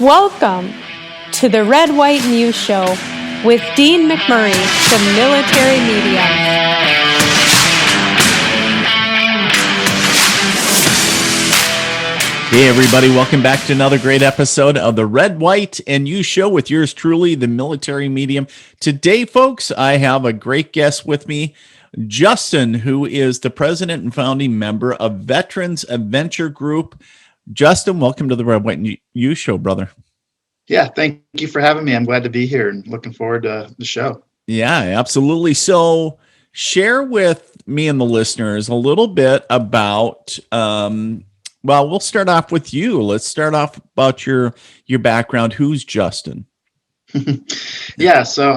Welcome to the Red, White News Show with Dean McMurray, the military media. Hey everybody, welcome back to another great episode of the Red, White, and You Show with yours truly, the military medium. Today, folks, I have a great guest with me, Justin, who is the president and founding member of Veterans Adventure Group. Justin, welcome to the Red, White, and You Show, brother. Yeah, thank you for having me. I'm glad to be here and looking forward to the show. Yeah, absolutely. So share with me and the listeners a little bit about, well, we'll start off with you. Let's start off about your background. Who's Justin? Yeah, so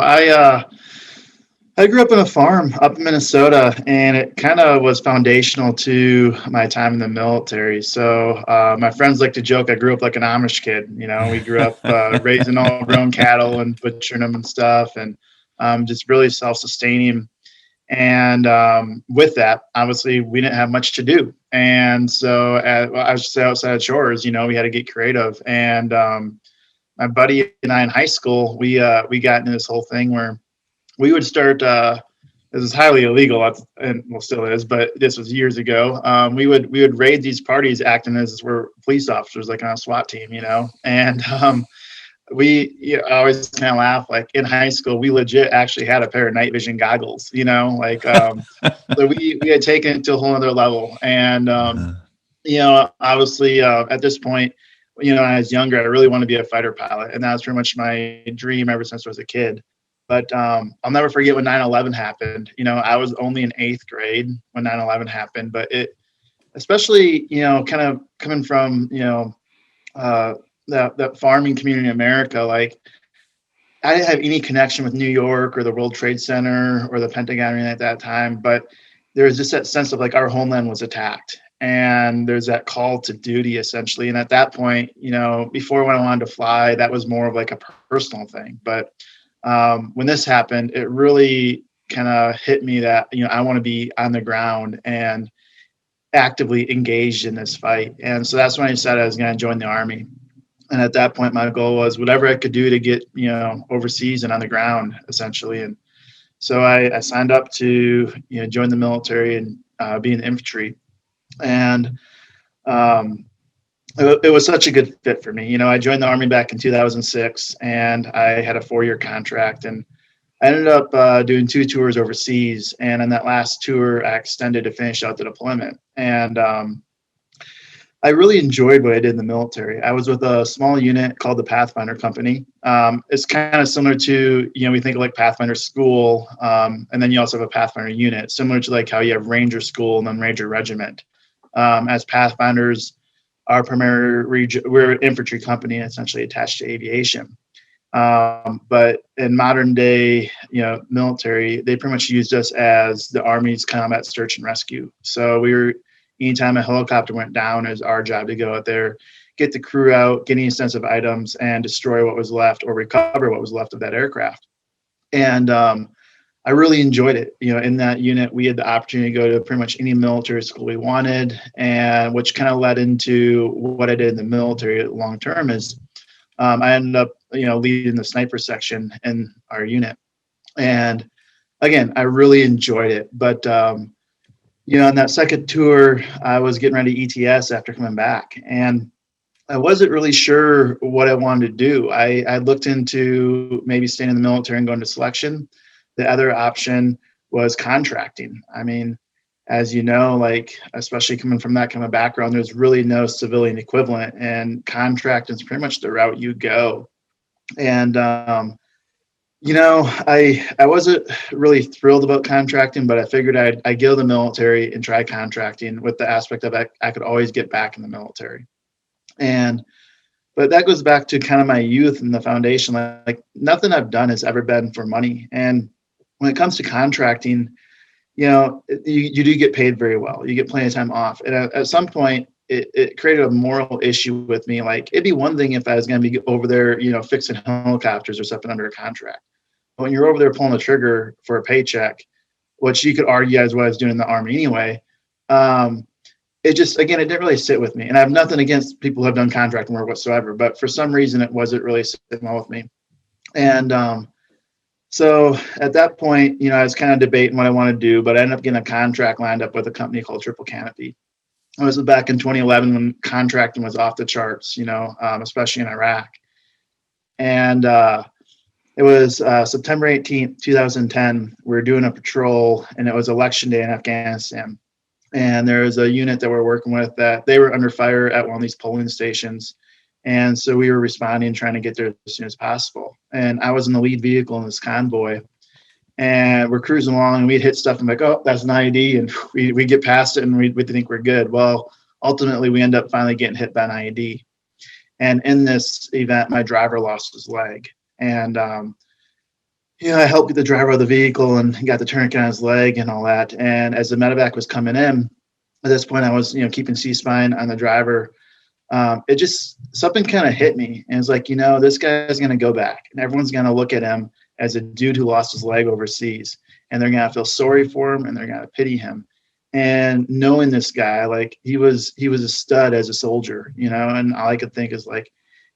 I grew up on a farm up in Minnesota, and it kind of was foundational to my time in the military. So my friends like to joke I grew up like an Amish kid. You know, we grew up raising all of our own cattle and butchering them and stuff, and just really self-sustaining. And with that, obviously, we didn't have much to do. And so I should say outside of chores, you know, we had to get creative. And my buddy and I in high school, we got into this whole thing where we would start, this is highly illegal, and well, still is, but this was years ago. We would raid these parties acting as we're police officers, like on a SWAT team, you know. And I always kind of laugh, like in high school, we legit actually had a pair of night vision goggles, you know, like so we had taken it to a whole other level. And, you know, obviously at this point, you know, when I was younger, I really wanted to be a fighter pilot. And that was pretty much my dream ever since I was a kid. But I'll never forget when 9/11 happened. You know, I was only in 8th grade when 9/11 happened, but it, especially, you know, kind of coming from, you know, that farming community in America, like I didn't have any connection with New York or the World Trade Center or the Pentagon or anything at that time, but there was just that sense of like our homeland was attacked, and there's that call to duty essentially. And at that point, you know, before when I wanted to fly, that was more of like a personal thing. But when this happened, it really kind of hit me that, you know, I want to be on the ground and actively engaged in this fight. And so that's when I decided I was going to join the Army. And at that point, my goal was whatever I could do to get, you know, overseas and on the ground, essentially. And so I signed up to, you know, join the military and be in the infantry. And it was such a good fit for me. You know, I joined the Army back in 2006, and I had a 4-year contract. And I ended up doing 2 tours overseas. And on that last tour, I extended to finish out the deployment. And I really enjoyed what I did in the military. I was with a small unit called the Pathfinder Company. It's kind of similar to, you know, we think of like Pathfinder School, and then you also have a Pathfinder unit, similar to like how you have Ranger School and then Ranger Regiment. As Pathfinders, our primary region, we're an infantry company essentially attached to aviation. But in modern day, you know, military, they pretty much used us as the Army's combat search and rescue. So anytime a helicopter went down, it was our job to go out there, get the crew out, get any sensitive items, and destroy what was left or recover what was left of that aircraft. And I really enjoyed it. You know, in that unit, we had the opportunity to go to pretty much any military school we wanted, and which kind of led into what I did in the military long term is I ended up, you know, leading the sniper section in our unit. And again, I really enjoyed it. But you know, on that second tour, I was getting ready ETS after coming back, and I wasn't really sure what I wanted to do. I looked into maybe staying in the military and going to selection. The other option was contracting. I mean, as you know, like, especially coming from that kind of background, there's really no civilian equivalent, and contracting is pretty much the route you go. And, you know, I wasn't really thrilled about contracting, but I figured I'd go to the military and try contracting with the aspect of I could always get back in the military. But that goes back to kind of my youth and the foundation. Like nothing I've done has ever been for money. And when it comes to contracting, you know, you do get paid very well. You get plenty of time off. And at some point, it created a moral issue with me. Like, it'd be one thing if I was going to be over there, you know, fixing helicopters or something under a contract. But when you're over there pulling the trigger for a paycheck, which you could argue as what I was doing in the Army anyway, it just, again, it didn't really sit with me. And I have nothing against people who have done contracting work whatsoever, but for some reason it wasn't really sitting well with me. And so at that point, I was kind of debating what I wanted to do, but I ended up getting a contract lined up with a company called Triple Canopy. It was back in 2011 when contracting was off the charts, especially in Iraq. And it was September 18th, 2010. We were doing a patrol, and it was election day in Afghanistan. And there was a unit that we're working with that they were under fire at one of these polling stations. And so we were responding, trying to get there as soon as possible. And I was in the lead vehicle in this convoy. And we're cruising along, and we'd hit stuff. I'm like, oh, that's an IED. And we get past it, and we think we're good. Well, ultimately, we end up finally getting hit by an IED. And in this event, my driver lost his leg. And, I helped get the driver of the vehicle and got the tourniquet on his leg and all that. And as the medevac was coming in, at this point, I was, keeping C-spine on the driver. It just, something kind of hit me. And it's like, this guy's going to go back, and everyone's going to look at him as a dude who lost his leg overseas, and they're going to feel sorry for him, and they're going to pity him. And knowing this guy, like he was a stud as a soldier, and all I could think is like,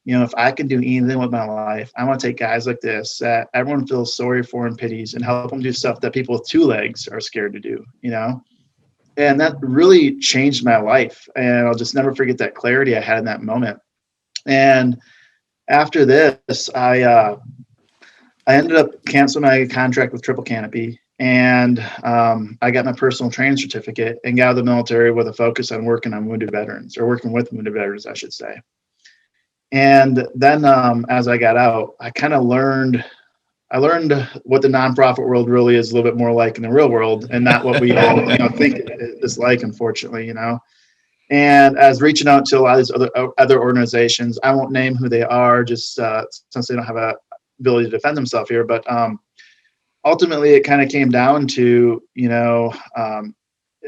if I can do anything with my life, I want to take guys like this that everyone feels sorry for and pities, and help them do stuff that people with two legs are scared to do, And that really changed my life. And I'll just never forget that clarity I had in that moment. And after this, I ended up canceling my contract with Triple Canopy, and I got my personal training certificate and got out of the military with a focus on working on wounded veterans, or working with wounded veterans, I should say. And then as I got out, I kind of learned what the nonprofit world really is a little bit more like in the real world, and not what we all think it's like, unfortunately, And as reaching out to a lot of these other organizations, I won't name who they are, just since they don't have a ability to defend themselves here. But ultimately, it kind of came down to,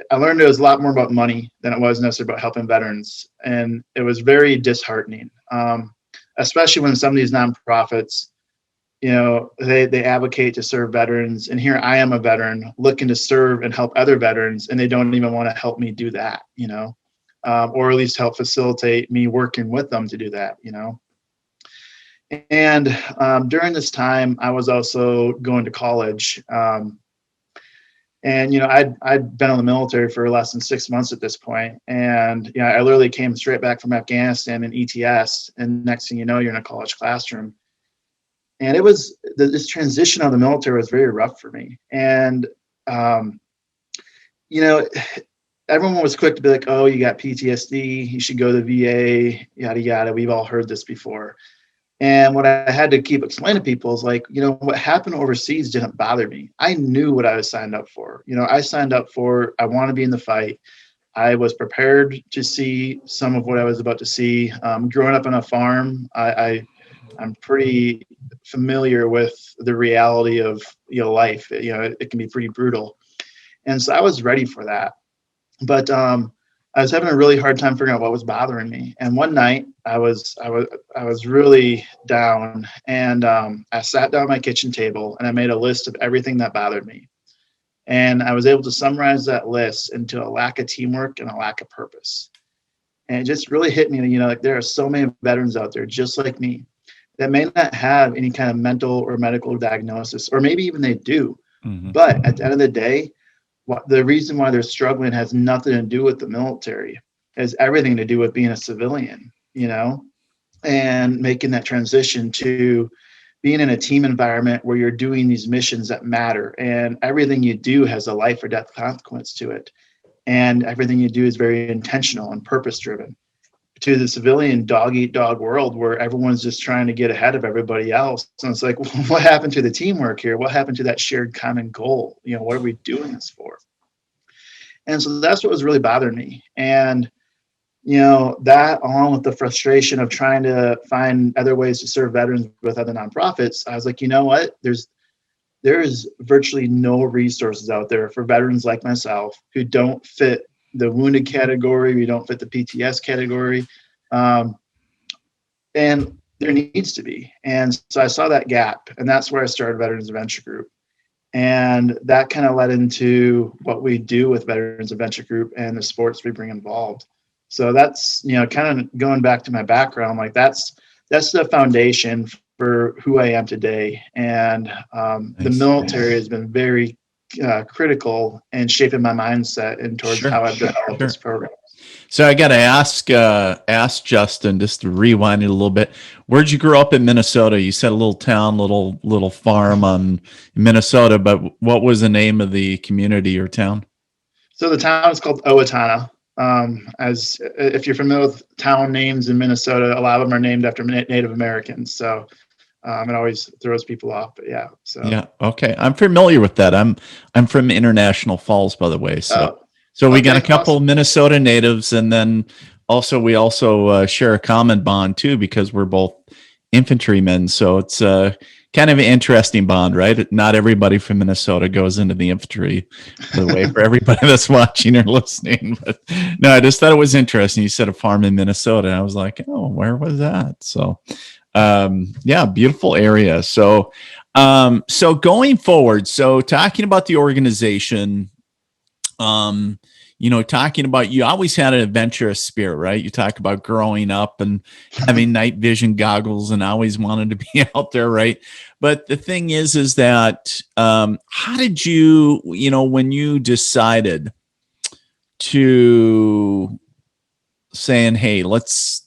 I learned it was a lot more about money than it was necessarily about helping veterans. And it was very disheartening, especially when some of these nonprofits, they advocate to serve veterans. And here I am, a veteran looking to serve and help other veterans, and they don't even want to help me do that, or at least help facilitate me working with them to do that, And during this time, I was also going to college. And, I'd been in the military for less than 6 months at this point. And, I literally came straight back from Afghanistan and ETS. And next thing you know, you're in a college classroom. And it was, this transition out of the military was very rough for me. And, everyone was quick to be like, oh, you got PTSD, you should go to the VA, yada, yada. We've all heard this before. And what I had to keep explaining to people is like, what happened overseas didn't bother me. I knew what I was signed up for. I signed up for, I want to be in the fight. I was prepared to see some of what I was about to see. Growing up on a farm, I'm pretty familiar with the reality of life. It can be pretty brutal. And so I was ready for that. But I was having a really hard time figuring out what was bothering me. And one night I was really down, and I sat down at my kitchen table and I made a list of everything that bothered me. And I was able to summarize that list into a lack of teamwork and a lack of purpose. And it just really hit me, like there are so many veterans out there just like me that may not have any kind of mental or medical diagnosis, or maybe even they do. Mm-hmm. But at the end of the day, the reason why they're struggling has nothing to do with the military. It has everything to do with being a civilian, and making that transition to being in a team environment where you're doing these missions that matter, and everything you do has a life or death consequence to it. And everything you do is very intentional and purpose driven. To the civilian dog eat dog world where everyone's just trying to get ahead of everybody else. And it's like, well, what happened to the teamwork here? What happened to that shared common goal? What are we doing this for? And so that's what was really bothering me. And, that along with the frustration of trying to find other ways to serve veterans with other nonprofits, I was like, what? There is virtually no resources out there for veterans like myself who don't fit the wounded category, we don't fit the PTS category. And there needs to be. And so I saw that gap, and that's where I started Veterans Adventure Group. And that kind of led into what we do with Veterans Adventure Group and the sports we bring involved. So that's, kind of going back to my background, like that's the foundation for who I am today. And the military has been very critical in shaping my mindset and towards how I've developed this program. So I got to ask Justin, just to rewind it a little bit. Where'd you grow up in Minnesota? You said a little town, little farm on Minnesota, but what was the name of the community or town? So the town is called Owatonna. As if you're familiar with town names in Minnesota, a lot of them are named after Native Americans. So it always throws people off. But yeah. So yeah, okay, I'm familiar with that. I'm from International Falls, by the way. So we got a couple of Minnesota natives, and then we also share a common bond too, because we're both infantrymen. So it's kind of an interesting bond, right? Not everybody from Minnesota goes into the infantry, by the way, for everybody that's watching or listening. But no, I just thought it was interesting. You said a farm in Minnesota, and I was like, oh, where was that? So yeah, beautiful area. So going forward, so talking about the organization, talking about, you always had an adventurous spirit, right? You talk about growing up and having night vision goggles and always wanted to be out there, right? But the thing is that, how did you, when you decided to saying, hey, let's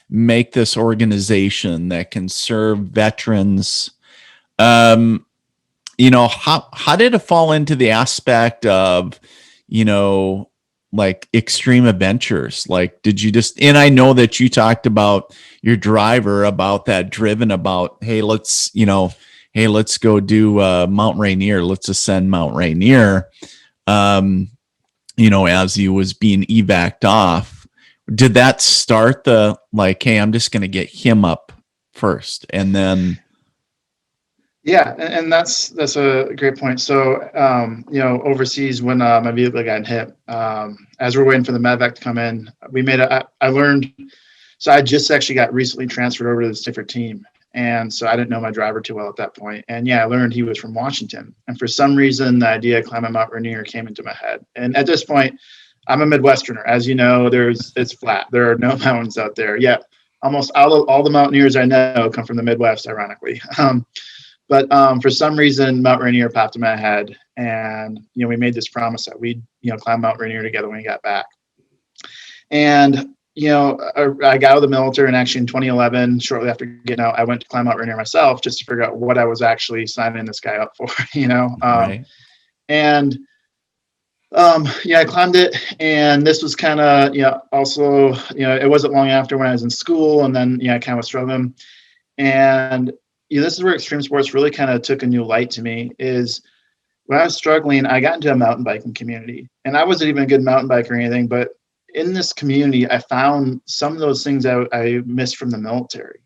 make this organization that can serve veterans, how did it fall into the aspect of, like extreme adventures? Like, did you just, and I know that you talked about your driver, about that driven about, hey, let's go do Mount Rainier. Let's ascend Mount Rainier. As he was being evac'd off, did that start the, like, hey, I'm just going to get him up first, and then? Yeah, and that's a great point. So, overseas, when my vehicle got hit, as we're waiting for the medevac to come in, I learned, so I just actually got recently transferred over to this different team. And so I didn't know my driver too well at that point. And yeah, I learned he was from Washington. And for some reason, the idea of climbing Mount Rainier came into my head. And at this point, I'm a Midwesterner. As you know, it's flat. There are no mountains out there. Yeah, almost all the mountaineers I know come from the Midwest, ironically. But for some reason, Mount Rainier popped in my head, and we made this promise that we'd climb Mount Rainier together when we got back. And I got out of the military, and actually in 2011, shortly after getting out, I went to climb Mount Rainier myself just to figure out what I was actually signing this guy up for. Right. And I climbed it, and this was kind of also it wasn't long after when I was in school, and then I kind of was struggling, and this is where extreme sports really kind of took a new light to me. Is when I was struggling, I got into a mountain biking community, and I wasn't even a good mountain biker or anything, but in this community, I found some of those things I missed from the military,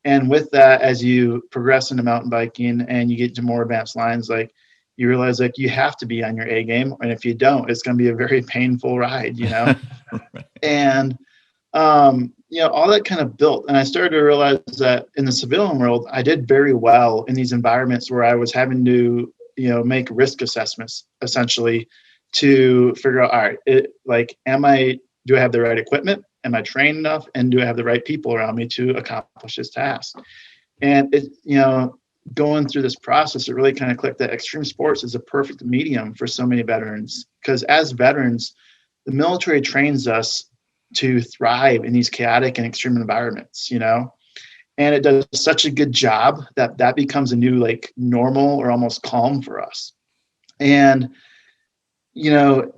and with that, as you progress into mountain biking and you get to more advanced lines, like you realize like you have to be on your A game, and if you don't, it's going to be a very painful ride, and all that kind of built. And I started to realize that in the civilian world, I did very well in these environments where I was having to, make risk assessments essentially to figure out, all right, do I have the right equipment? Am I trained enough? And do I have the right people around me to accomplish this task? And going through this process, it really kind of clicked that extreme sports is a perfect medium for so many veterans, because as veterans, the military trains us to thrive in these chaotic and extreme environments, and it does such a good job that becomes a new normal or almost calm for us. And,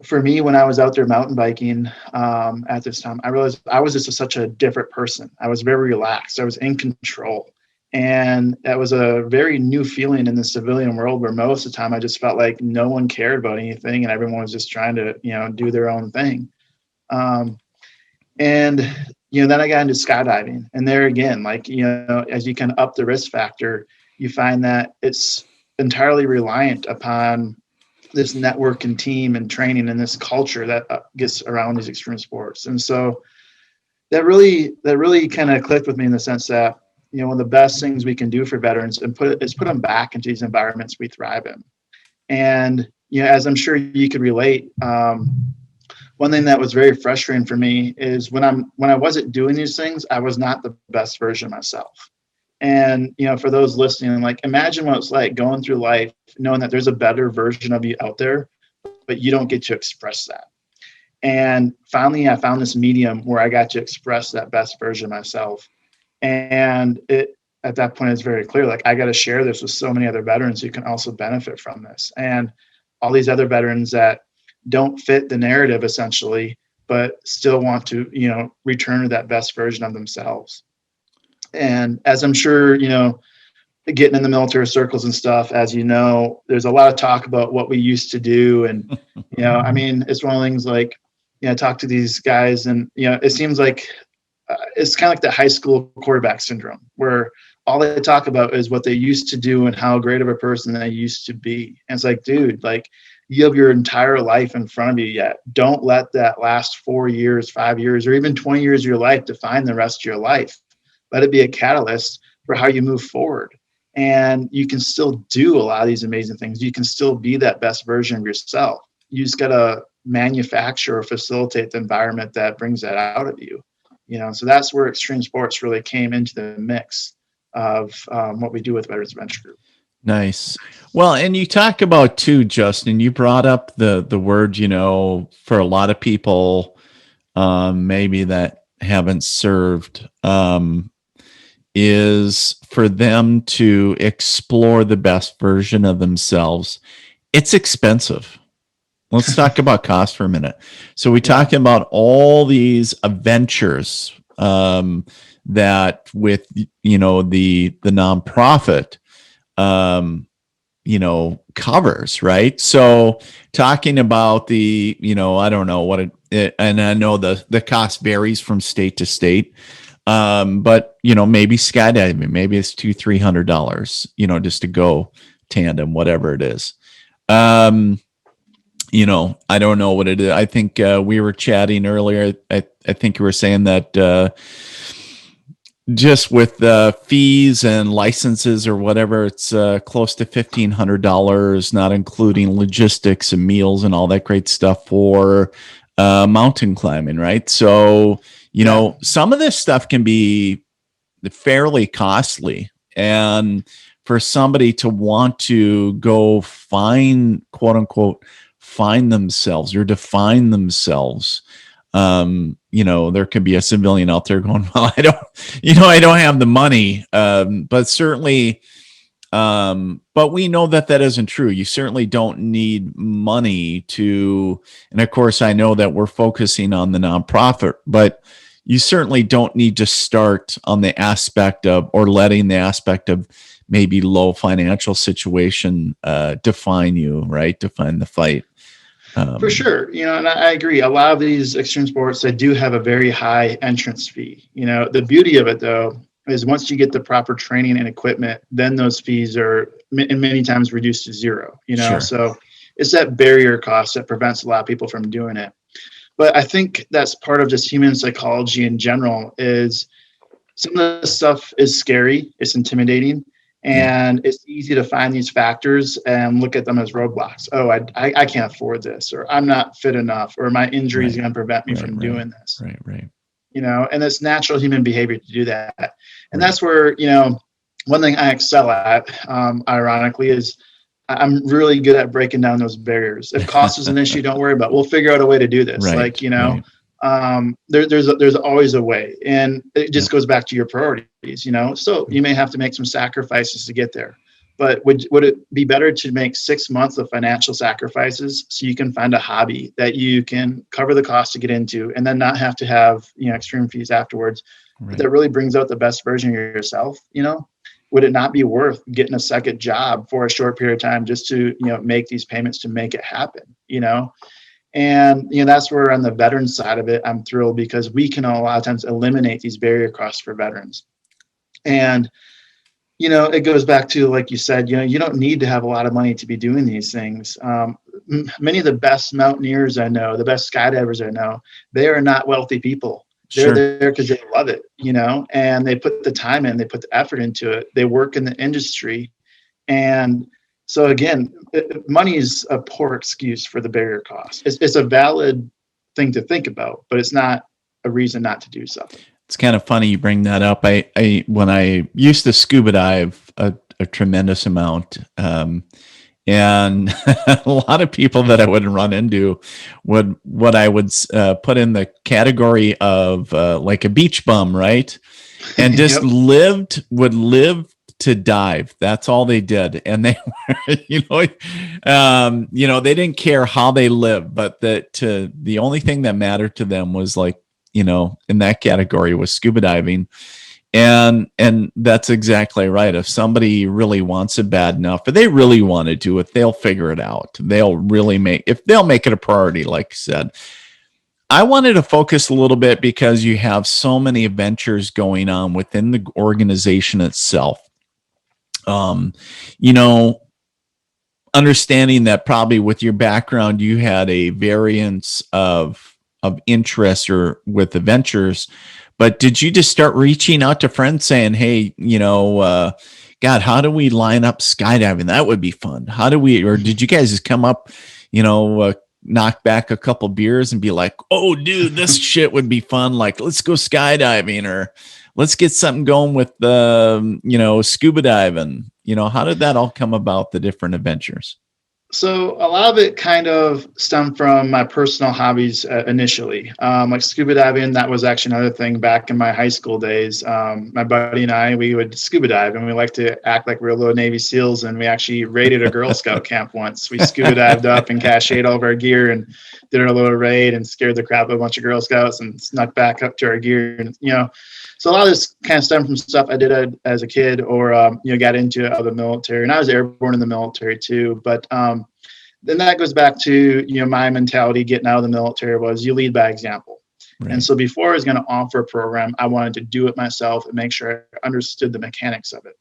for me, when I was out there mountain biking at this time, I realized I was just such a different person. I was very relaxed. I was in control. And that was a very new feeling in the civilian world, where most of the time I just felt like no one cared about anything and everyone was just trying to, do their own thing. And, then I got into skydiving, and there again, as you kind of up the risk factor, you find that it's entirely reliant upon this network and team and training and this culture that gets around these extreme sports. And so that really kind of clicked with me in the sense that one of the best things we can do for veterans and put them back into these environments we thrive in. And, as I'm sure you could relate, one thing that was very frustrating for me is when I wasn't doing these things, I was not the best version of myself. And, for those listening, like, imagine what it's like going through life, knowing that there's a better version of you out there, but you don't get to express that. And finally, I found this medium where I got to express that best version of myself. And at that point, it's very clear, like, I got to share this with so many other veterans who can also benefit from this. And all these other veterans that don't fit the narrative, essentially, but still want to, return to that best version of themselves. And as I'm sure, getting in the military circles and stuff, as there's a lot of talk about what we used to do. And, it's one of the things like, I talk to these guys and, it seems like it's kind of like the high school quarterback syndrome, where all they talk about is what they used to do and how great of a person they used to be. And it's like, dude, like, you have your entire life in front of you yet. Don't let that last 4 years, 5 years, or even 20 years of your life define the rest of your life. Let it be a catalyst for how you move forward. And you can still do a lot of these amazing things. You can still be that best version of yourself. You just got to manufacture or facilitate the environment that brings that out of you. So that's where extreme sports really came into the mix of what we do with Veterans Adventure Group. Nice. Well, and you talk about too, Justin, you brought up the word, for a lot of people, maybe that haven't served, is for them to explore the best version of themselves. It's expensive. Let's talk about cost for a minute. So we talked about all these adventures that with, the nonprofit, covers, right? So talking about the, I don't know what and I know the cost varies from state to state. But maybe skydiving, maybe it's $200-$300, just to go tandem, whatever it is. I don't know what it is. I think we were chatting earlier. I think you were saying that just with the fees and licenses or whatever, it's close to $1,500, not including logistics and meals and all that great stuff for mountain climbing, right? So, some of this stuff can be fairly costly. And for somebody to want to go find, quote unquote, find themselves or define themselves, there could be a civilian out there going, well, I don't have the money. But certainly, but we know that isn't true. You certainly don't need money to, and of course I know that we're focusing on the nonprofit, but you certainly don't need to start on the aspect of, or letting the aspect of maybe low financial situation, define you, right? Define the fight. For sure. And I agree. A lot of these extreme sports, they do have a very high entrance fee. The beauty of it though, is once you get the proper training and equipment, then those fees are many times reduced to zero, Sure. So it's that barrier cost that prevents a lot of people from doing it. But I think that's part of just human psychology in general. Is some of the stuff is scary, it's intimidating, and it's easy to find these factors and look at them as roadblocks. Oh, I can't afford this, or I'm not fit enough, or my injury is going to prevent me from doing this. Right. And it's natural human behavior to do that. And that's where, one thing I excel at, ironically, is I'm really good at breaking down those barriers. If cost is an issue, don't worry about it. We'll figure out a way to do this. There's always a way. And it just goes back to your priorities, So you may have to make some sacrifices to get there. But would it be better to make 6 months of financial sacrifices so you can find a hobby that you can cover the cost to get into and then not have to have, extreme fees afterwards, but that really brings out the best version of yourself, Would it not be worth getting a second job for a short period of time just to, make these payments to make it happen, And, that's where on the veteran side of it, I'm thrilled because we can a lot of times eliminate these barrier costs for veterans. And, it goes back to, like you said, you don't need to have a lot of money to be doing these things. Many of the best mountaineers I know, the best skydivers I know, they are not wealthy people. They're Sure. there because they love it, and they put the time in, they put the effort into it. They work in the industry. And so again, money is a poor excuse for the barrier cost. It's a valid thing to think about, but it's not a reason not to do so. It's kind of funny you bring that up. I when I used to scuba dive a tremendous amount, and a lot of people that I would run into would what I would put in the category of like a beach bum, right? And just Yep. would live to dive. That's all they did, and they were, they didn't care how they lived, but the only thing that mattered to them was like, in that category was scuba diving. And that's exactly right. If somebody really wants it bad enough, if they really want to do it, they'll figure it out. They'll make it a priority, like I said. I wanted to focus a little bit because you have so many adventures going on within the organization itself. Um, you know, understanding that probably with your background, you had a variance of interest or with adventures. But did you just start reaching out to friends saying, hey, God, how do we line up skydiving? That would be fun. Or did you guys just come up, knock back a couple beers and be like, oh, dude, this shit would be fun. Like, let's go skydiving, or let's get something going with scuba diving. How did that all come about, the different adventures? So a lot of it kind of stemmed from my personal hobbies initially, like scuba diving. That was actually another thing back in my high school days. My buddy and I, we would scuba dive, and we like to act like we were little Navy SEALs. And we actually raided a Girl Scout camp once. We scuba dived up and cached all of our gear and did a little raid and scared the crap out of a bunch of Girl Scouts and snuck back up to our gear. And so a lot of this kind of stemmed from stuff I did as a kid, or got into out of the military. And I was airborne in the military too. But then that goes back to my mentality getting out of the military was you lead by example. Right. And so before I was going to offer a program, I wanted to do it myself and make sure I understood the mechanics of it.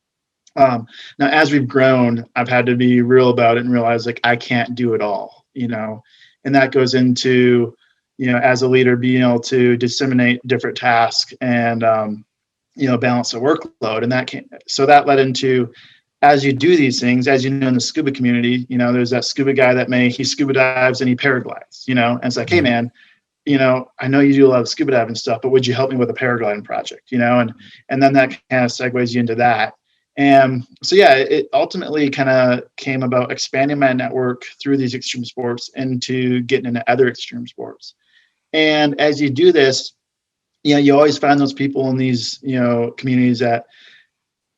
Now, as we've grown, I've had to be real about it and realize like I can't do it all, and that goes into as a leader, being able to disseminate different tasks and, balance the workload. And so that led into, as you do these things, as in the scuba community, there's that scuba guy he scuba dives and he paraglides, and it's like, hey man, I know you do a lot of scuba diving stuff, but would you help me with a paragliding project, and then that kind of segues you into that. And so, yeah, it ultimately kind of came about expanding my network through these extreme sports into getting into other extreme sports. And as you do this, you always find those people in these, communities that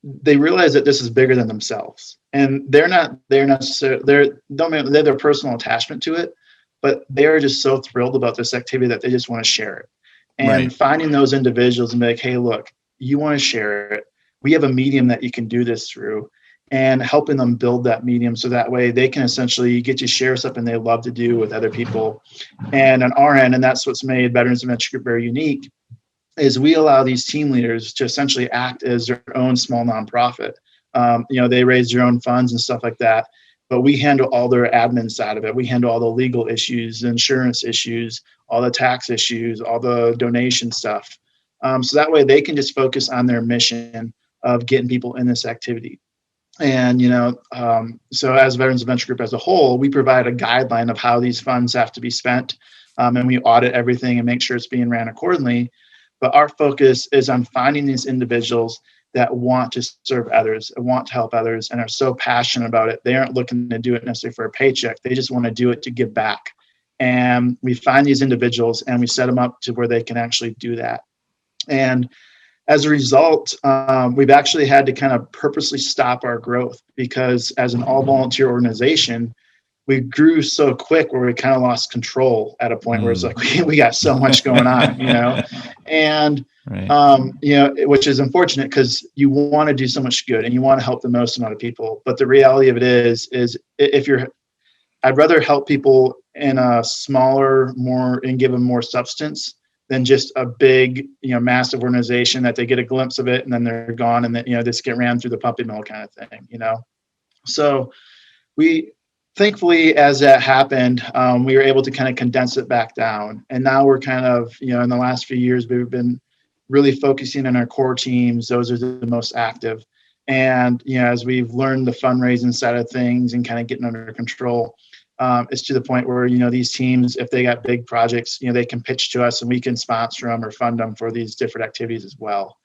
they realize that this is bigger than themselves, and they're not necessarily, they have their personal attachment to it, but they are just so thrilled about this activity that they just want to share it. And right. Finding those individuals and be like, hey, look, you want to share it. We have a medium that you can do this through, and helping them build that medium so that way they can essentially get to share something they love to do with other people. And on our end, and that's what's made Veterans Adventure Group very unique, is we allow these team leaders to essentially act as their own small nonprofit. They raise their own funds and stuff like that, but we handle all their admin side of it. We handle all the legal issues, the insurance issues, all the tax issues, all the donation stuff. So that way they can just focus on their mission of getting people in this activity. And, so as Veterans Adventure Group as a whole, we provide a guideline of how these funds have to be spent, and we audit everything and make sure it's being ran accordingly. But our focus is on finding these individuals that want to serve others, want to help others, and are so passionate about it. They aren't looking to do it necessarily for a paycheck. They just want to do it to give back. And we find these individuals and we set them up to where they can actually do that. And as a result, we've actually had to kind of purposely stop our growth, because as an all-volunteer organization, we grew so quick where we kind of lost control at a point where it's like, we got so much going on, and, right. Which is unfortunate because you want to do so much good and you want to help the most amount of people. But the reality of it is I'd rather help people in a smaller, and give them more substance than just a big, massive organization that they get a glimpse of it and then they're gone and then, this get ran through the puppy mill kind of thing, So thankfully, as that happened, we were able to kind of condense it back down. And now we're kind of, in the last few years, we've been really focusing on our core teams. Those are the most active. And, as we've learned the fundraising side of things and kind of getting under control, it's to the point where, these teams, if they got big projects, they can pitch to us and we can sponsor them or fund them for these different activities as well.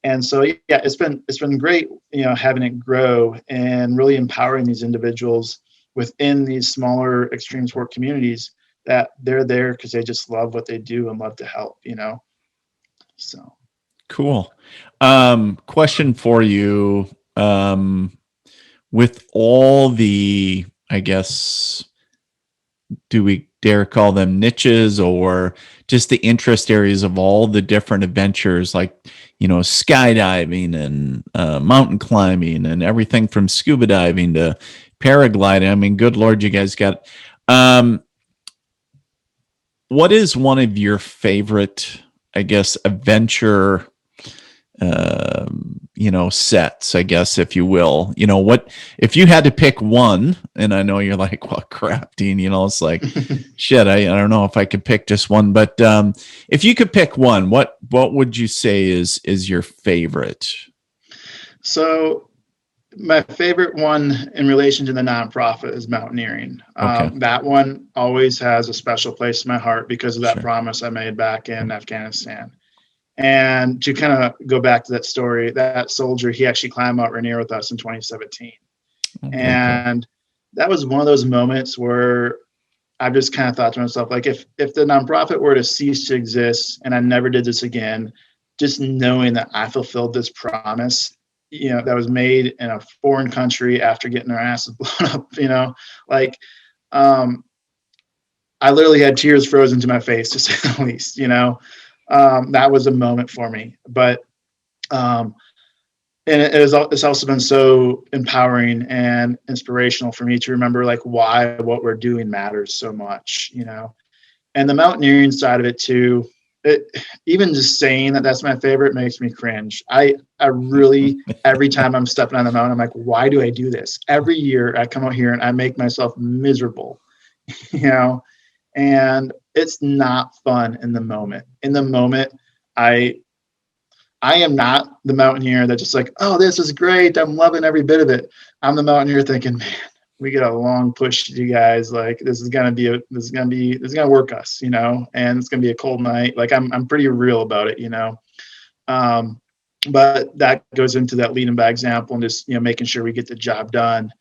And so, yeah, it's been great, having it grow and really empowering these individuals within these smaller extreme sport communities, that they're there because they just love what they do and love to help, so. Cool. Question for you. With all the, I guess, do we dare call them niches, or just the interest areas of all the different adventures, like, skydiving and mountain climbing and everything from scuba diving to paragliding? I mean, good Lord, you guys got, what is one of your favorite, I guess, adventure, sets, I guess, if you will? What if you had to pick one? And I know you're like, well, crap, Dean, it's like, shit, I don't know if I could pick just one, but if you could pick one, what would you say is your favorite? So my favorite one in relation to the nonprofit is mountaineering. Okay. That one always has a special place in my heart because of that Sure. promise I made back in Afghanistan. And to kind of go back to that story, that soldier, he actually climbed Mount Rainier with us in 2017. Okay, and that was one of those moments where I've just kind of thought to myself, like, if the nonprofit were to cease to exist and I never did this again, just knowing that I fulfilled this promise, that was made in a foreign country after getting our asses blown up, I literally had tears frozen to my face, to say the least, that was a moment for me. But, and it's also been so empowering and inspirational for me to remember, like, why what we're doing matters so much, and the mountaineering side of it too. Even just saying that that's my favorite makes me cringe. I really, every time I'm stepping on the mountain, I'm like, why do I do this? Every year I come out here and I make myself miserable, and it's not fun in the moment. In the moment, I am not the mountaineer that just like, oh, this is great, I'm loving every bit of it. I'm the mountaineer thinking, man, we got a long push, you guys. Like, this is gonna work us, and it's gonna be a cold night. Like, I'm pretty real about it, but that goes into that leading by example and just, making sure we get the job done.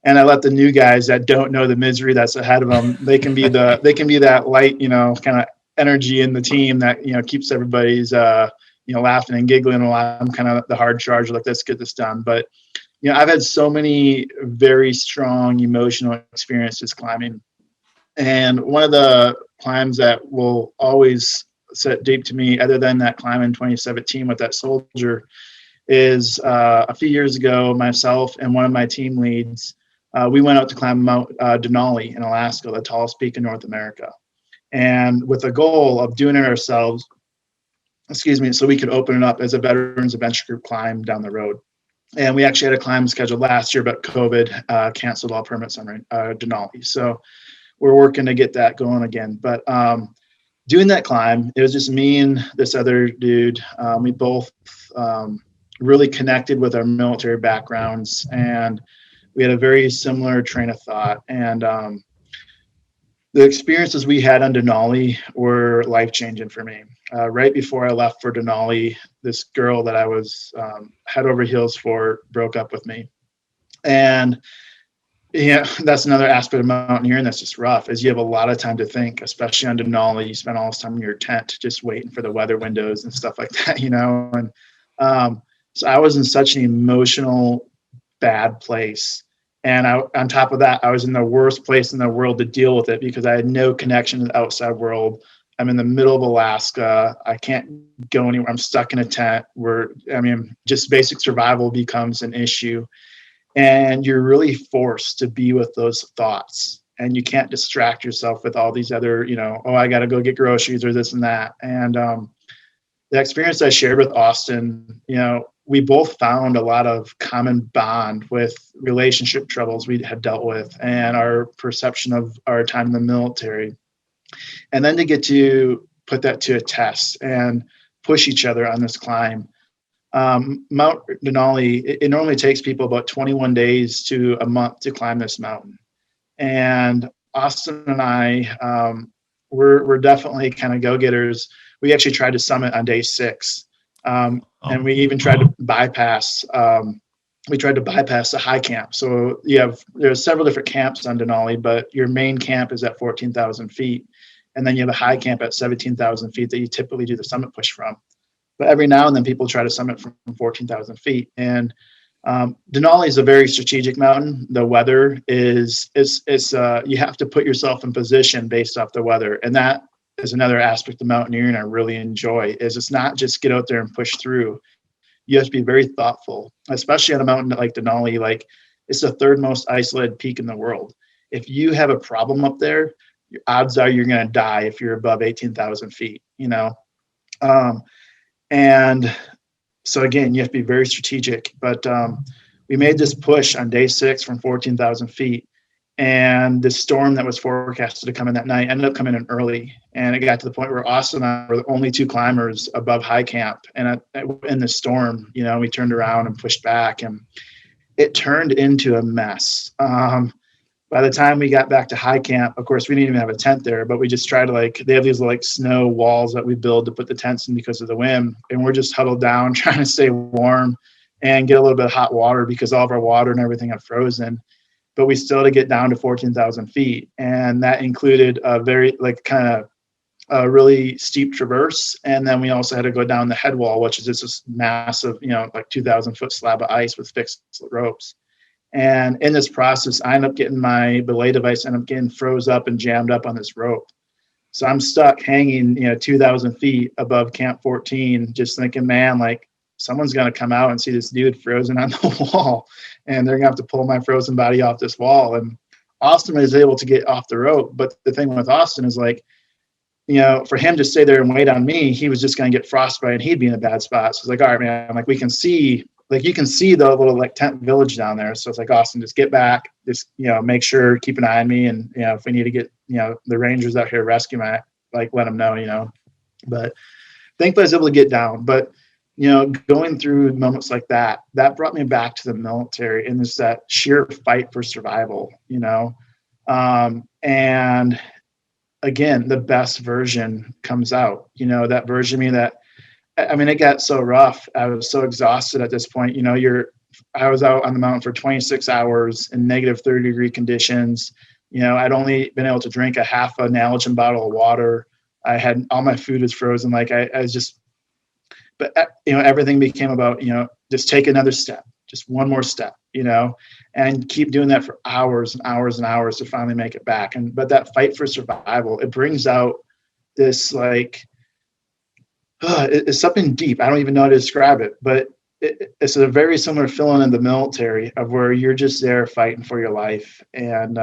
And I let the new guys that don't know the misery that's ahead of them, they can be that light, kind of energy in the team that, keeps everybody's, laughing and giggling while I'm kind of the hard charge, like, let's get this done. But, I've had so many very strong emotional experiences climbing. And one of the climbs that will always sit deep to me, other than that climb in 2017 with that soldier, is a few years ago, myself and one of my team leads, we went out to climb Mount Denali in Alaska, the tallest peak in North America. And with the goal of doing it ourselves, so we could open it up as a veterans adventure group climb down the road. And we actually had a climb scheduled last year, but COVID canceled all permits on Denali. So we're working to get that going again. But doing that climb, it was just me and this other dude. We both really connected with our military backgrounds, and we had a very similar train of thought. And the experiences we had on Denali were life-changing for me. Right before I left for Denali, this girl that I was head over heels for broke up with me. And that's another aspect of mountaineering that's just rough, is you have a lot of time to think, especially on Denali. You spend all this time in your tent just waiting for the weather windows and stuff like that, And so I was in such an emotional, bad place. And on top of that, I was in the worst place in the world to deal with it because I had no connection to the outside world. I'm in the middle of Alaska. I can't go anywhere. I'm stuck in a tent where, just basic survival becomes an issue. And you're really forced to be with those thoughts. And you can't distract yourself with all these other, I got to go get groceries or this and that. And the experience I shared with Austin, we both found a lot of common bond with relationship troubles we had dealt with and our perception of our time in the military. And then to get to put that to a test and push each other on this climb. Mount Denali, it normally takes people about 21 days to a month to climb this mountain. And Austin and I, we're definitely kind of go-getters. We actually tried to summit on day 6. And we even tried to bypass, the high camp. So there's several different camps on Denali, but your main camp is at 14,000 feet. And then you have a high camp at 17,000 feet that you typically do the summit push from. But every now and then people try to summit from 14,000 feet. And Denali is a very strategic mountain. The weather is you have to put yourself in position based off the weather. And that is another aspect of mountaineering I really enjoy, is it's not just get out there and push through. You have to be very thoughtful, especially on a mountain like Denali. Like, it's the 3rd most isolated peak in the world. If you have a problem up there, your odds are you're going to die if you're above 18,000 feet, and so again, you have to be very strategic, but we made this push on day 6 from 14,000 feet, and the storm that was forecasted to come in that night ended up coming in early. And it got to the point where Austin and I were the only 2 climbers above high camp. And in the storm, we turned around and pushed back, and it turned into a mess. By the time we got back to high camp, of course, we didn't even have a tent there, but we just tried to they have these snow walls that we build to put the tents in because of the wind. And we're just huddled down trying to stay warm and get a little bit of hot water because all of our water and everything had frozen. But we still had to get down to 14,000 feet. And that included a very a really steep traverse. And then we also had to go down the head wall, which is just this massive, 2,000 foot slab of ice with fixed ropes. And in this process, I ended up getting my belay device, ended up getting froze up and jammed up on this rope. So I'm stuck hanging, 2,000 feet above Camp 14, just thinking, man, someone's going to come out and see this dude frozen on the wall, and they're going to have to pull my frozen body off this wall. And Austin was able to get off the rope. But the thing with Austin is for him to stay there and wait on me, he was just going to get frostbite and he'd be in a bad spot. So it's all right, man, we can see, you can see the little tent village down there. So it's Austin, just get back, just, make sure, keep an eye on me. And, if we need to get, the Rangers out here to rescue my, let them know, but thankfully I was able to get down. But, going through moments like that brought me back to the military, and there's that sheer fight for survival, and again, the best version comes out, that version of me that, it got so rough. I was so exhausted at this point. I was out on the mountain for 26 hours in negative 30-degree conditions. I'd only been able to drink a half an Nalgene bottle of water. I had all my food was frozen. I was just, but everything became about, just take another step, just one more step, and keep doing that for hours and hours and hours to finally make it back. But that fight for survival, it brings out this it's something deep. I don't even know how to describe it, but it's a very similar feeling in the military of where you're just there fighting for your life. And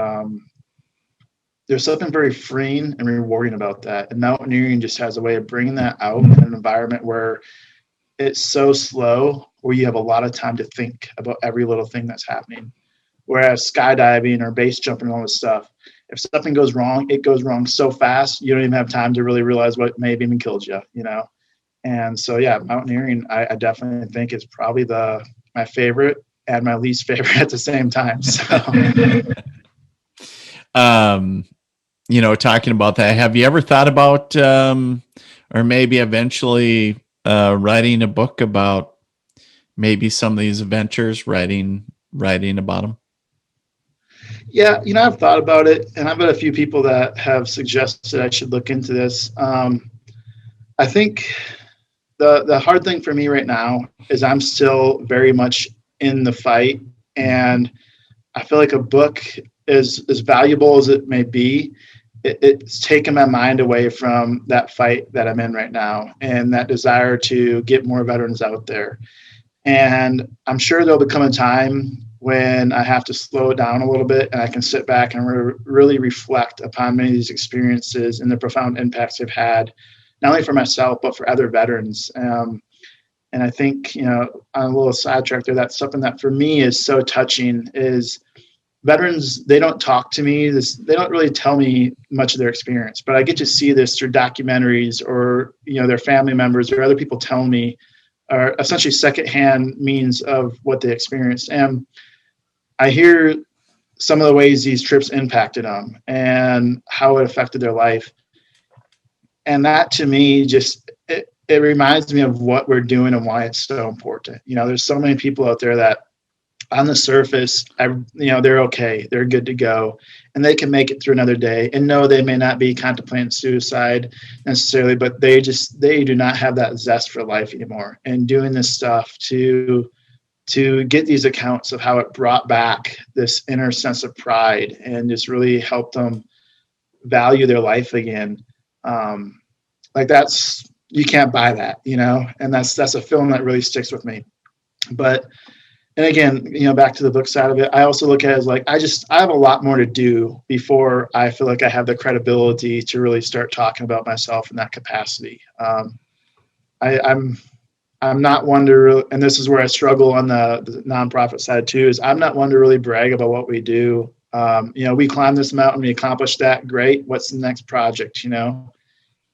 there's something very freeing and rewarding about that. And mountaineering just has a way of bringing that out in an environment where it's so slow, where you have a lot of time to think about every little thing that's happening. Whereas skydiving or base jumping and all this stuff, if something goes wrong, it goes wrong so fast, you don't even have time to really realize what may have even killed you, And so, mountaineering, I definitely think is probably my favorite and my least favorite at the same time. So, talking about that, have you ever thought about, or maybe eventually writing a book about maybe some of these adventures, writing about them? Yeah, I've thought about it, and I've had a few people that have suggested I should look into this. I think the hard thing for me right now is I'm still very much in the fight, and I feel like a book is as valuable as it may be. It's taken my mind away from that fight that I'm in right now and that desire to get more veterans out there. And I'm sure there'll become a time when I have to slow it down a little bit and I can sit back and really reflect upon many of these experiences and the profound impacts they've had, not only for myself, but for other veterans. And And I think, on a little sidetrack there, that's something that for me is so touching is veterans, they don't talk to me. They don't really tell me much of their experience, but I get to see this through documentaries or, their family members or other people telling me, are essentially secondhand means of what they experienced. And I hear some of the ways these trips impacted them and how it affected their life. And that to me, it reminds me of what we're doing and why it's so important. There's so many people out there that on the surface, they're okay, they're good to go, and they can make it through another day. And no, they may not be contemplating suicide necessarily, but they do not have that zest for life anymore. And doing this stuff to get these accounts of how it brought back this inner sense of pride and just really helped them value their life again. You can't buy that, and that's a film that really sticks with me. And again, back to the book side of it, I also look at it as like, I have a lot more to do before I feel like I have the credibility to really start talking about myself in that capacity. I'm not one to really, and this is where I struggle on the nonprofit side too, is I'm not one to really brag about what we do. We climbed this mountain, we accomplished that, great. What's the next project,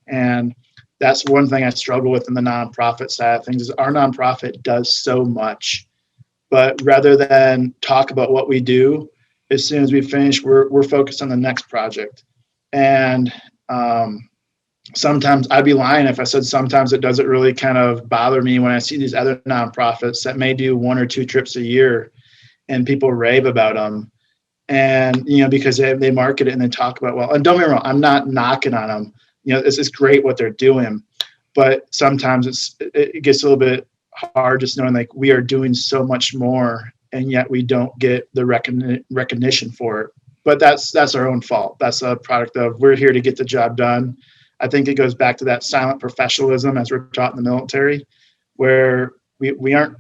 And that's one thing I struggle with in the nonprofit side of things is our nonprofit does so much. But rather than talk about what we do, as soon as we finish, we're focused on the next project. And sometimes I'd be lying if I said sometimes it doesn't really kind of bother me when I see these other nonprofits that may do 1 or 2 trips a year and people rave about them. And, because they market it and they talk about, well, and don't get me wrong, I'm not knocking on them. This is great what they're doing. But sometimes it gets a little bit hard just knowing like we are doing so much more and yet we don't get the recognition for it. But that's our own fault. That's a product of we're here to get the job done. I think it goes back to that silent professionalism as we're taught in the military, where we aren't,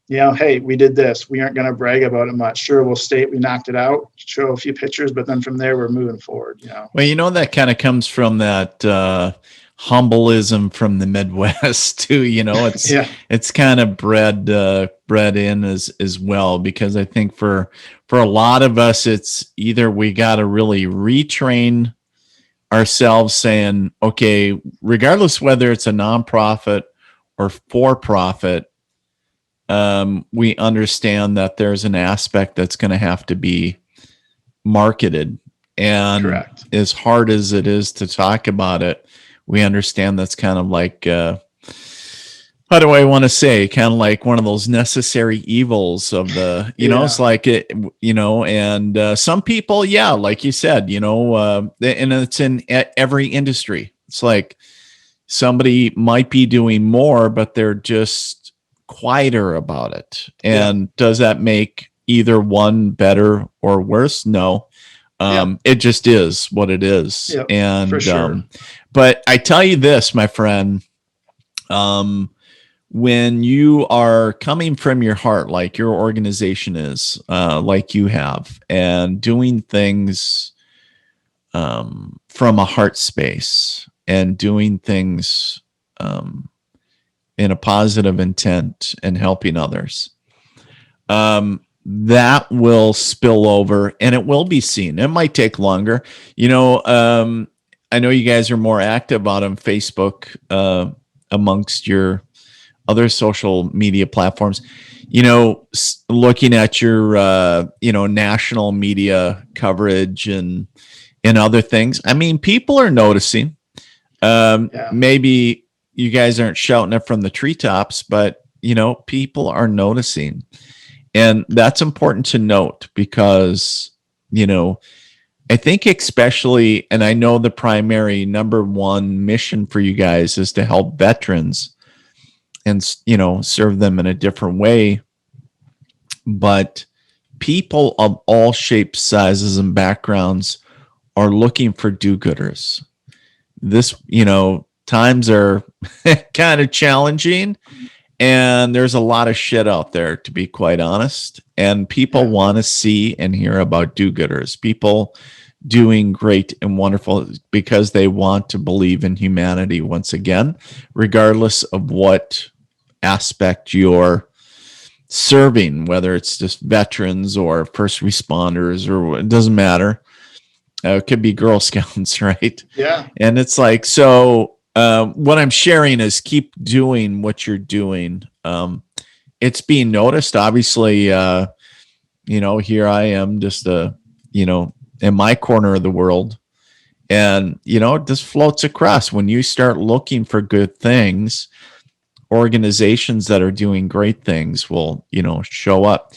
hey, we did this. We aren't going to brag about it much. Sure, we'll state we knocked it out, show a few pictures, but then from there we're moving forward. Well, that kind of comes from that humbleism from the Midwest too. It's kind of bred in as well, because I think for a lot of us, it's either we got to really retrain ourselves saying, okay, regardless whether it's a nonprofit or for profit, we understand that there's an aspect that's going to have to be marketed. And correct. As hard as it is to talk about it, we understand that's kind of like, how do I want to say, kind of like one of those necessary evils of the, it's like, and some people, like you said, and it's in every industry. It's like somebody might be doing more, but they're just quieter about it. And does that make either one better or worse? No. It just is what it is. Yep, and for sure. But I tell you this, my friend, when you are coming from your heart, like your organization is, like you have, and doing things from a heart space and doing things in a positive intent and helping others, that will spill over and it will be seen. It might take longer. I know you guys are more active out on Facebook amongst your other social media platforms. Looking at your national media coverage and other things. I mean, people are noticing. Maybe you guys aren't shouting it from the treetops, but people are noticing. And that's important to note because, I think especially, and I know the primary number one mission for you guys is to help veterans and, serve them in a different way. But people of all shapes, sizes, and backgrounds are looking for do-gooders. This, times are kind of challenging. And there's a lot of shit out there, to be quite honest. And people want to see and hear about do-gooders, people doing great and wonderful because they want to believe in humanity once again, regardless of what aspect you're serving, whether it's just veterans or first responders, or it doesn't matter. It could be Girl Scouts, right? Yeah. And it's like, so what I'm sharing is keep doing what you're doing. It's being noticed. Obviously, here I am just, in my corner of the world. And, it just floats across. When you start looking for good things, organizations that are doing great things will, show up.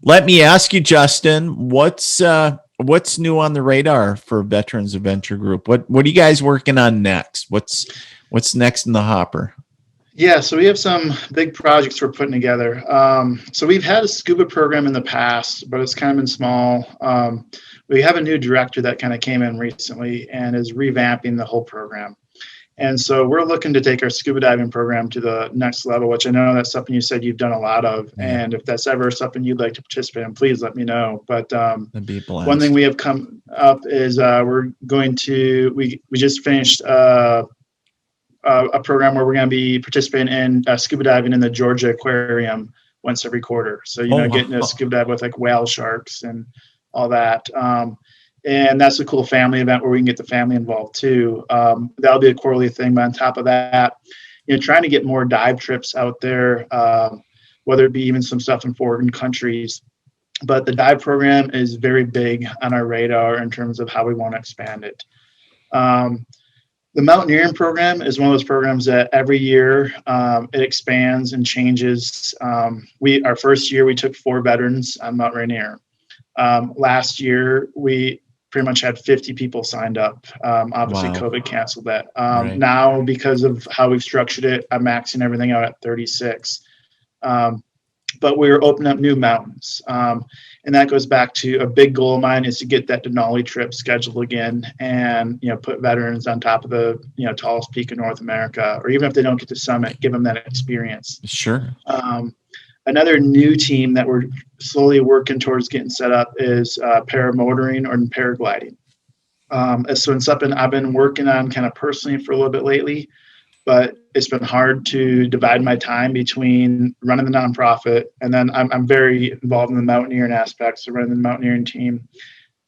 Let me ask you, Justin, what's new on the radar for Veterans Adventure Group? What are you guys working on next? What's next in the hopper? Yeah, so we have some big projects we're putting together. So we've had a scuba program in the past, but it's kind of been small. We have a new director that kind of came in recently and is revamping the whole program. And so we're looking to take our scuba diving program to the next level, which I know that's something you said you've done a lot of. Yeah. And if that's ever something you'd like to participate in, please let me know. But one thing we have come up is we just finished a program where we're going to be participating in scuba diving in the Georgia Aquarium once every quarter. So, getting to scuba dive with like whale sharks and all that. And that's a cool family event where we can get the family involved too. That'll be a quarterly thing. But on top of that, trying to get more dive trips out there, whether it be even some stuff in foreign countries. But the dive program is very big on our radar in terms of how we want to expand it. The mountaineering program is one of those programs that every year it expands and changes. Our first year, we took 4 veterans on Mount Rainier. Last year, we pretty much had 50 people signed up. Obviously, wow. COVID canceled that. Right. Now, because of how we've structured it, I'm maxing everything out at 36. But we're opening up new mountains. And that goes back to a big goal of mine is to get that Denali trip scheduled again and, put veterans on top of the, tallest peak in North America, or even if they don't get to summit, give them that experience. Sure. Another new team that we're slowly working towards getting set up is paramotoring or paragliding. So it's something I've been working on kind of personally for a little bit lately, but it's been hard to divide my time between running the nonprofit, and then I'm very involved in the mountaineering aspects of running the mountaineering team,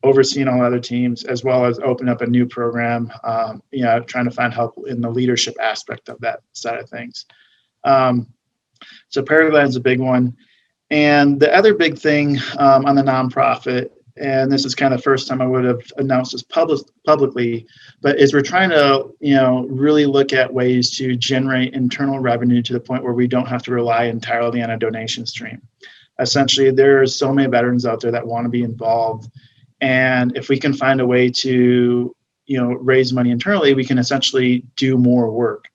overseeing all other teams, as well as open up a new program, trying to find help in the leadership aspect of that side of things. So paragliding is a big one. And the other big thing on the nonprofit, and this is kind of the first time I would have announced this publicly, but is we're trying to, really look at ways to generate internal revenue to the point where we don't have to rely entirely on a donation stream. Essentially, there's so many veterans out there that want to be involved. And if we can find a way to, raise money internally, we can essentially do more work.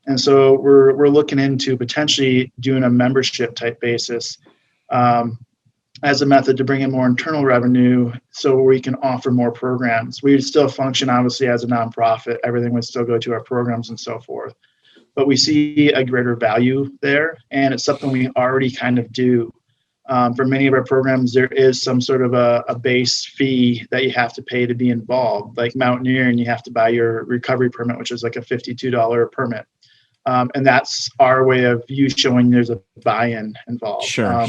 And so we're looking into potentially doing a membership type basis as a method to bring in more internal revenue so we can offer more programs. We would still function, obviously, as a nonprofit. Everything would still go to our programs and so forth. But we see a greater value there, and it's something we already kind of do. For many of our programs, there is some sort of a base fee that you have to pay to be involved. Like mountaineering, you have to buy your recovery permit, which is like a $52 permit. And that's our way of you showing there's a buy-in involved. Sure.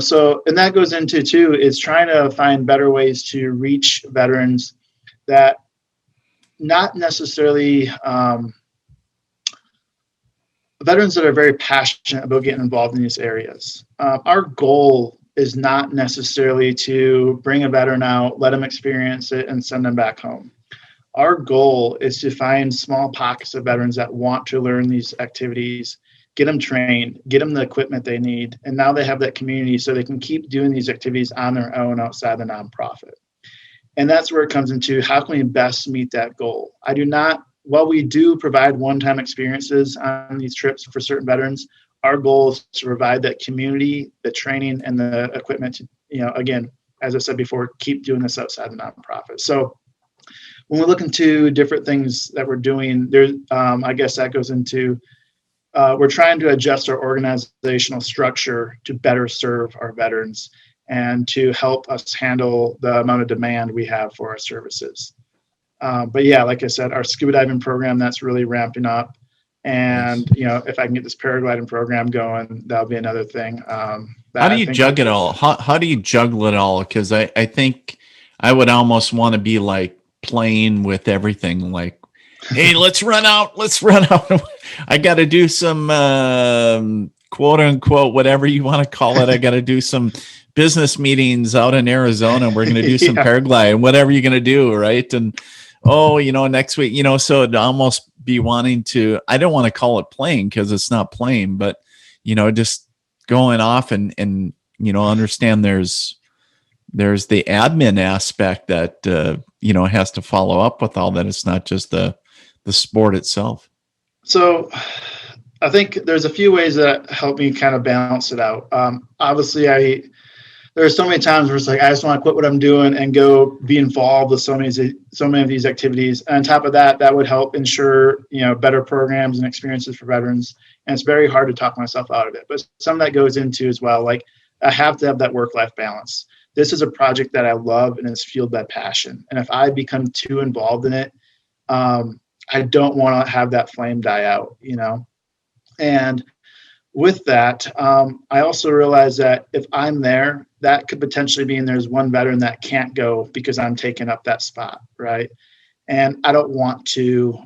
So, and that goes into too, is trying to find better ways to reach veterans that not necessarily, veterans that are very passionate about getting involved in these areas. Our goal is not necessarily to bring a veteran out, let them experience it, and send them back home. Our goal is to find small pockets of veterans that want to learn these activities, get them trained, get them the equipment they need, and now they have that community so they can keep doing these activities on their own outside the nonprofit. And that's where it comes into how can we best meet that goal. While we do provide one-time experiences on these trips for certain veterans, our goal is to provide that community, the training, and the equipment to, again, as I said before, keep doing this outside the nonprofit. So when we look into different things that we're doing, I guess that goes into, we're trying to adjust our organizational structure to better serve our veterans and to help us handle the amount of demand we have for our services. But yeah, like I said, our scuba diving program, that's really ramping up. And, if I can get this paragliding program going, that'll be another thing. How do you juggle it all? How do you juggle it all? Because I think I would almost want to be like playing with everything. Like, hey, let's run out. I got to do some quote unquote, whatever you want to call it. I got to do some business meetings out in Arizona. We're going to do some paragliding, whatever you're going to do. Right. And, next week, so it'd almost be wanting to, I don't want to call it playing because it's not playing, but, just going off and understand there's the admin aspect that, has to follow up with all that. It's not just the sport itself. So I think there's a few ways that help me kind of balance it out. Obviously there are so many times where it's like, I just want to quit what I'm doing and go be involved with so many of these activities. And on top of that, that would help ensure, better programs and experiences for veterans. And it's very hard to talk myself out of it, but some of that goes into as well. Like, I have to have that work-life balance. This is a project that I love and it's fueled by passion. And if I become too involved in it, I don't want to have that flame die out, And with that, I also realize that if I'm there, that could potentially mean there's one veteran that can't go because I'm taking up that spot, right? And I don't want to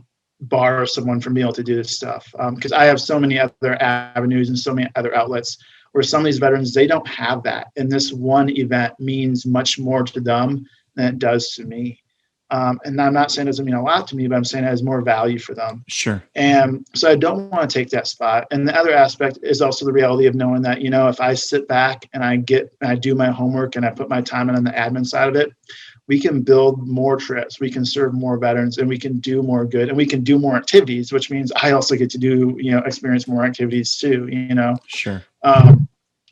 borrow someone from being able to do this stuff because I have so many other avenues and so many other outlets where some of these veterans, they don't have that. And this one event means much more to them than it does to me. And I'm not saying it doesn't mean a lot to me, but I'm saying it has more value for them. Sure. And so I don't want to take that spot. And the other aspect is also the reality of knowing that, if I sit back and I do my homework and I put my time in on the admin side of it, we can build more trips, we can serve more veterans, and we can do more good, and we can do more activities, which means I also get to do, experience more activities too, Sure.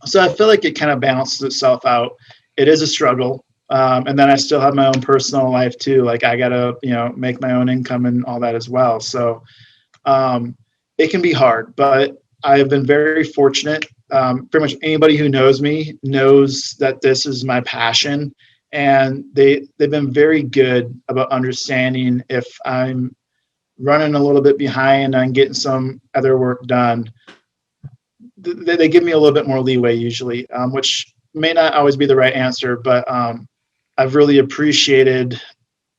So I feel like it kind of balances itself out. It is a struggle. And then I still have my own personal life too. Like, I gotta, make my own income and all that as well. So it can be hard, but I've been very fortunate. Pretty much anybody who knows me knows that this is my passion, and they've been very good about understanding if I'm running a little bit behind on getting some other work done. They give me a little bit more leeway usually, which may not always be the right answer, but I've really appreciated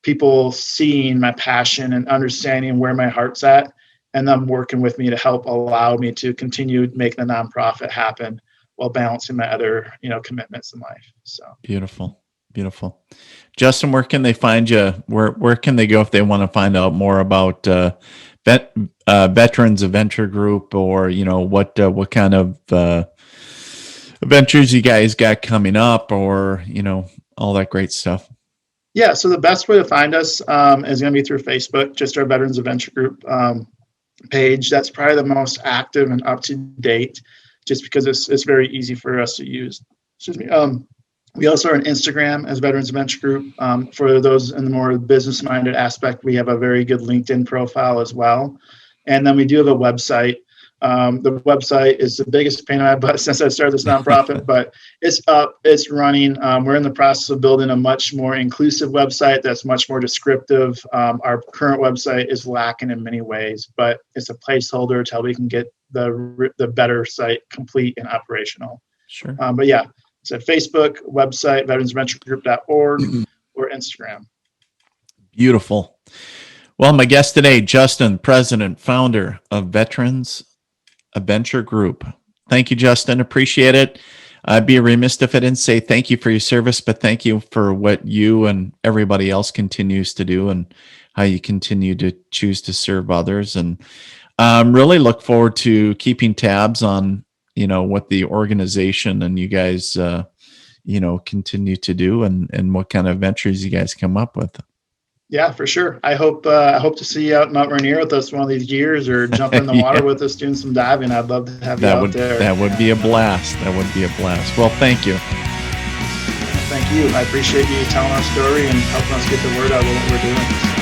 people seeing my passion and understanding where my heart's at, and them working with me to help allow me to continue making the nonprofit happen while balancing my other, commitments in life. So beautiful. Justin, where can they find you? Where can they go if they want to find out more about Veterans Adventure Group, or what kind of adventures you guys got coming up, or all that great stuff? Yeah, so the best way to find us is going to be through Facebook, just our Veterans Adventure Group page. That's probably the most active and up to date, just because it's very easy for us to use. Excuse me. We also are on Instagram as Veterans Adventure Group. For those in the more business-minded aspect, we have a very good LinkedIn profile as well. And then we do have a website. The website is the biggest pain in my butt since I started this nonprofit, but it's up, it's running. We're in the process of building a much more inclusive website that's much more descriptive. Our current website is lacking in many ways, but it's a placeholder until we can get the better site complete and operational. Sure. But yeah, it's at Facebook, website, veteransadventuregroup.org, or Instagram. Beautiful. Well, my guest today, Justin, president, founder of Veterans Adventure Group. Thank you, Justin. Appreciate it. I'd be remiss if I didn't say thank you for your service, but thank you for what you and everybody else continues to do, and how you continue to choose to serve others. And really look forward to keeping tabs on, what the organization and you guys, continue to do, and what kind of adventures you guys come up with. Yeah, for sure. I hope to see you out in Mount Rainier with us one of these years, or jump in the water with us doing some diving. I'd love to have you out there. That would be a blast. Well, thank you. Thank you. I appreciate you telling our story and helping us get the word out of what we're doing.